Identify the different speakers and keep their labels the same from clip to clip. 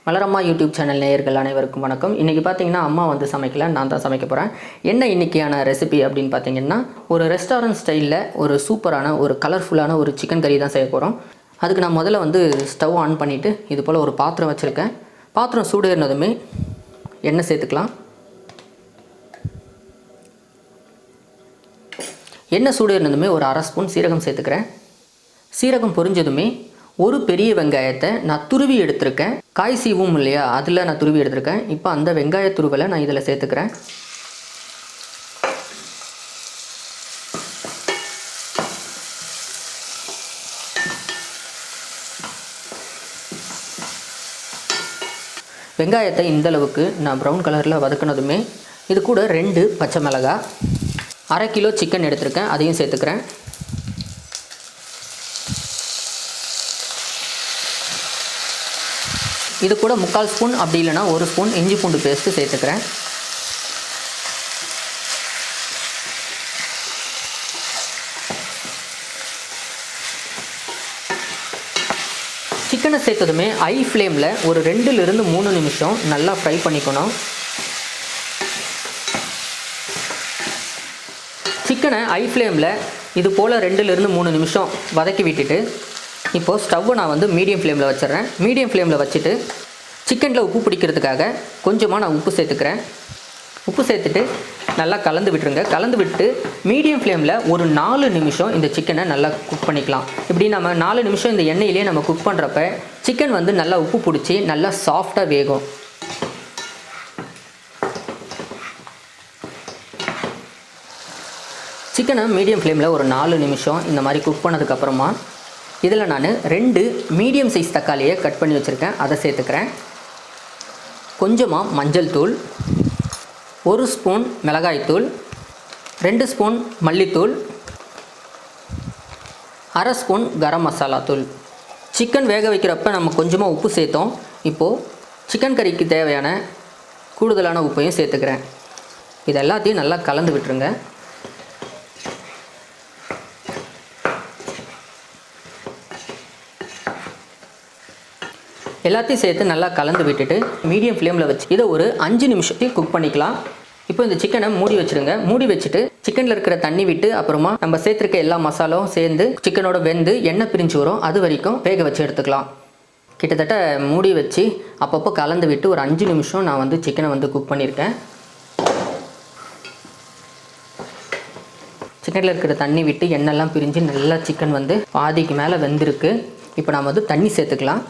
Speaker 1: மலரம்மா YouTube channel நேயர்கள் அனைவருக்கும் வணக்கம். இன்றைக்கி பார்த்தீங்கன்னா அம்மா வந்து சமைக்கல, நான் தான் சமைக்க போகிறேன். என்ன இன்றைக்கியான ரெசிபி அப்படின்னு பார்த்தீங்கன்னா, ஒரு ரெஸ்டாரண்ட் ஸ்டைலில் ஒரு சூப்பரான ஒரு கலர்ஃபுல்லான ஒரு சிக்கன் கறி தான் செய்ய போகிறோம். அதுக்கு நான் முதல்ல வந்து ஸ்டவ் ஆன் பண்ணிவிட்டு இது போல் ஒரு பாத்திரம் வச்சுருக்கேன். பாத்திரம் சூடு ஏறினதுமே எண்ணெய் சேர்த்துக்கலாம். எண்ணெய் சூடு ஏறினதுமே ஒரு அரை ஸ்பூன் சீரகம் சேர்த்துக்கிறேன். சீரகம் பொரிஞ்சதுமே ஒரு பெரிய வெங்காயத்தை நான் துருவி எடுத்திருக்கேன். காய் சீவும் இல்லையா, அதில் நான் துருவி எடுத்திருக்கேன். இப்போ அந்த வெங்காய துருவலை நான் இதில் சேர்த்துக்கிறேன். வெங்காயத்தை இந்த அளவுக்கு நான் ப்ரௌன் கலரில் வதக்கினதுமே இது கூட 2 பச்சை மிளகாய், அரை கிலோ சிக்கன் எடுத்திருக்கேன், அதையும் சேர்த்துக்கிறேன். இது கூட 3/4 ஸ்பூன் அப்படி இல்லைனா 1 ஸ்பூன் இஞ்சி பூண்டு பேஸ்ட்டு சேர்த்துக்கிறேன். சிக்கனை சேர்த்ததுமே ஹை ஃப்ளேமில் ஒரு 2லிருந்து 3 நிமிஷம் நல்லா ஃப்ரை பண்ணிக்கணும். சிக்கனை ஹை ஃப்ளேமில் இது போல் 2லிருந்து 3 நிமிஷம் வதக்கி விட்டுட்டு இப்போது ஸ்டவ்வை நான் வந்து மீடியம் ஃப்ளேமில் வச்சிடுறேன். மீடியம் ஃப்ளேமில் வச்சுட்டு சிக்கனில் உப்பு பிடிக்கிறதுக்காக கொஞ்சமாக நான் உப்பு சேர்த்துக்கிறேன். உப்பு சேர்த்துட்டு நல்லா கலந்து விட்டுருங்க. கலந்து விட்டு மீடியம் ஃப்ளேமில் ஒரு 4 நிமிஷம் இந்த சிக்கனை நல்லா குக் பண்ணிக்கலாம். இப்படி நம்ம 4 நிமிஷம் இந்த எண்ணெயிலே நம்ம குக் பண்ணுறப்ப சிக்கன் வந்து நல்லா உப்பு பிடிச்சி நல்லா சாஃப்டாக வேகும். சிக்கனை மீடியம் ஃப்ளேமில் ஒரு 4 நிமிஷம் இந்த மாதிரி குக் பண்ணதுக்கப்புறமா இதில் நான் 2 மீடியம் சைஸ் தக்காளியை கட் பண்ணி வச்சுருக்கேன், அதை சேர்த்துக்கிறேன். கொஞ்சமாக மஞ்சள் தூள், 1 ஸ்பூன் மிளகாய்த்தூள், 2 ஸ்பூன் மல்லித்தூள், அரை ஸ்பூன் கரம் மசாலா தூள். சிக்கன் வேக வைக்கிறப்ப நம்ம கொஞ்சமாக உப்பு சேர்த்தோம். இப்போது சிக்கன் கறிக்கு தேவையான கூடுதலான உப்பையும் சேர்த்துக்கிறேன். இது எல்லாத்தையும் நல்லா கலந்து விட்டுருங்க. எல்லாத்தையும் சேர்த்து நல்லா கலந்து விட்டுட்டு மீடியம் ஃப்ளேமில் வச்சு இதை ஒரு 5 நிமிஷத்துக்கு குக் பண்ணிக்கலாம். இப்போ இந்த சிக்கனை மூடி வச்சுருங்க. மூடி வச்சுட்டு சிக்கனில் இருக்கிற தண்ணி விட்டு அப்புறமா நம்ம சேர்த்துருக்க எல்லா மசாலாவும் சேர்ந்து சிக்கனோட வெந்து எண்ணெய் பிரிஞ்சு வரும், அது வரைக்கும் வேக வச்சு எடுத்துக்கலாம். கிட்டத்தட்ட மூடி வச்சு அப்பப்போ கலந்து விட்டு ஒரு 5 நிமிஷம் நான் வந்து சிக்கனை வந்து குக் பண்ணியிருக்கேன். சிக்கனில் இருக்கிற தண்ணி விட்டு எண்ணெய்லாம் பிரிஞ்சு நல்லா சிக்கன் வந்து பாதிக்கு மேலே வெந்திருக்கு. இப்போ நாம் வந்து தண்ணி சேர்த்துக்கலாம்.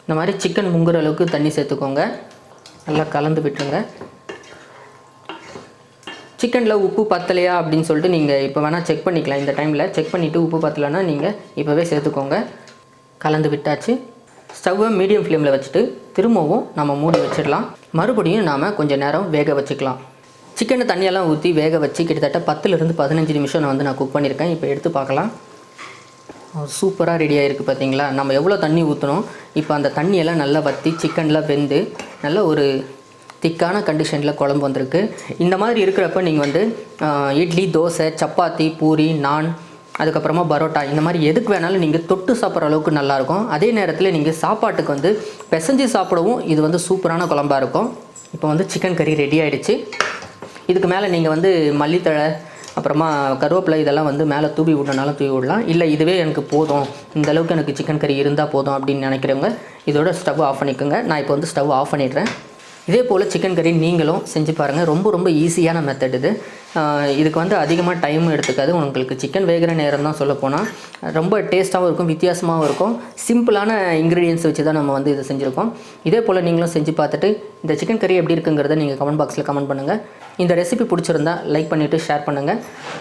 Speaker 1: இந்த மாதிரி சிக்கன் முங்குற அளவுக்கு தண்ணி சேர்த்துக்கோங்க. நல்லா கலந்து விட்டுருங்க. சிக்கனில் உப்பு பத்தலையா அப்படின்னு சொல்லிட்டு நீங்கள் இப்போ வேணால் செக் பண்ணிக்கலாம். இந்த டைமில் செக் பண்ணிவிட்டு உப்பு பத்தலைன்னா நீங்கள் இப்போவே சேர்த்துக்கோங்க. கலந்து விட்டாச்சு. ஸ்டவ்வை மீடியம் ஃப்ளேமில் வச்சுட்டு திரும்பவும் நம்ம மூடி வச்சிடலாம். மறுபடியும் நாம் கொஞ்சம் நேரம் வேக வச்சுக்கலாம். சிக்கனை தண்ணியெல்லாம் ஊற்றி வேக வச்சு கிட்டத்தட்ட 10லிருந்து 15 நிமிஷம் நான் குக் பண்ணியிருக்கேன். இப்போ எடுத்து பார்க்கலாம். சூப்பராக ரெடி ஆகிருக்கு பார்த்தீங்களா. நம்ம எவ்வளோ தண்ணி ஊற்றணும், இப்போ அந்த தண்ணியெல்லாம் நல்லா வற்றி சிக்கனில் வெந்து நல்ல ஒரு திக்கான கண்டிஷனில் குழம்பு வந்திருக்கு. இந்த மாதிரி இருக்கிறப்ப நீங்கள் வந்து இட்லி, தோசை, சப்பாத்தி, பூரி, நான், அதுக்கப்புறமா பரோட்டா, இந்த மாதிரி எதுக்கு வேணாலும் நீங்கள் தொட்டு சாப்பிட்ற அளவுக்கு நல்லாயிருக்கும். அதே நேரத்தில் நீங்கள் சாப்பாட்டுக்கு வந்து பிசைஞ்சு சாப்பிடவும் இது வந்து சூப்பரான குழம்பாக இருக்கும். இப்போ வந்து சிக்கன் கறி ரெடி ஆகிடுச்சு. இதுக்கு மேலே நீங்கள் வந்து மல்லித்தழை அப்புறமா கருவேப்பிலை இதெல்லாம் வந்து மேலே தூவி விடனாலும் தூவி விடலாம். இல்லை இதுவே எனக்கு போதும், இந்த அளவுக்கு எனக்கு சிக்கன் கறி இருந்தால் போதும் அப்படின்னு நினைக்கிறவங்க இதோட ஸ்டவ் ஆஃப் பண்ணிக்கோங்க. நான் இப்போ வந்து ஸ்டவ் ஆஃப் பண்ணிடுறேன். இதே போல் சிக்கன் கறி நீங்களும் செஞ்சு பாருங்கள். ரொம்ப ஈஸியான மெத்தட் இது. இதுக்கு வந்து அதிகமாக டைமும் எடுத்துக்காது. உங்களுக்கு சிக்கன் வேகிற நேரம் தான் சொல்லப்போனால் ரொம்ப டேஸ்ட்டாகவும் இருக்கும், வித்தியாசமாகவும் இருக்கும். சிம்பிளான இன்க்ரீடியன்ஸ் வச்சு தான் நம்ம வந்து இதை செஞ்சுருக்கோம். இதே போல் நீங்களும் செஞ்சு பார்த்துட்டு இந்த சிக்கன் கறி எப்படி இருக்குங்கிறத நீங்கள் கமெண்ட் பாக்ஸில் கமெண்ட் பண்ணுங்கள். இந்த ரெசிபி பிடிச்சிருந்தா லைக் பண்ணிவிட்டு ஷேர் பண்ணுங்கள்.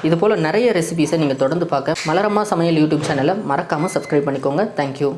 Speaker 1: இது போல் நிறைய ரெசிபிஸை நீங்கள் தொடர்ந்து பார்க்க மலரம்மா சமையல் யூடியூப் சேனலை மறக்காமல் சப்ஸ்கிரைப் பண்ணிக்கோங்க. தேங்க்யூ.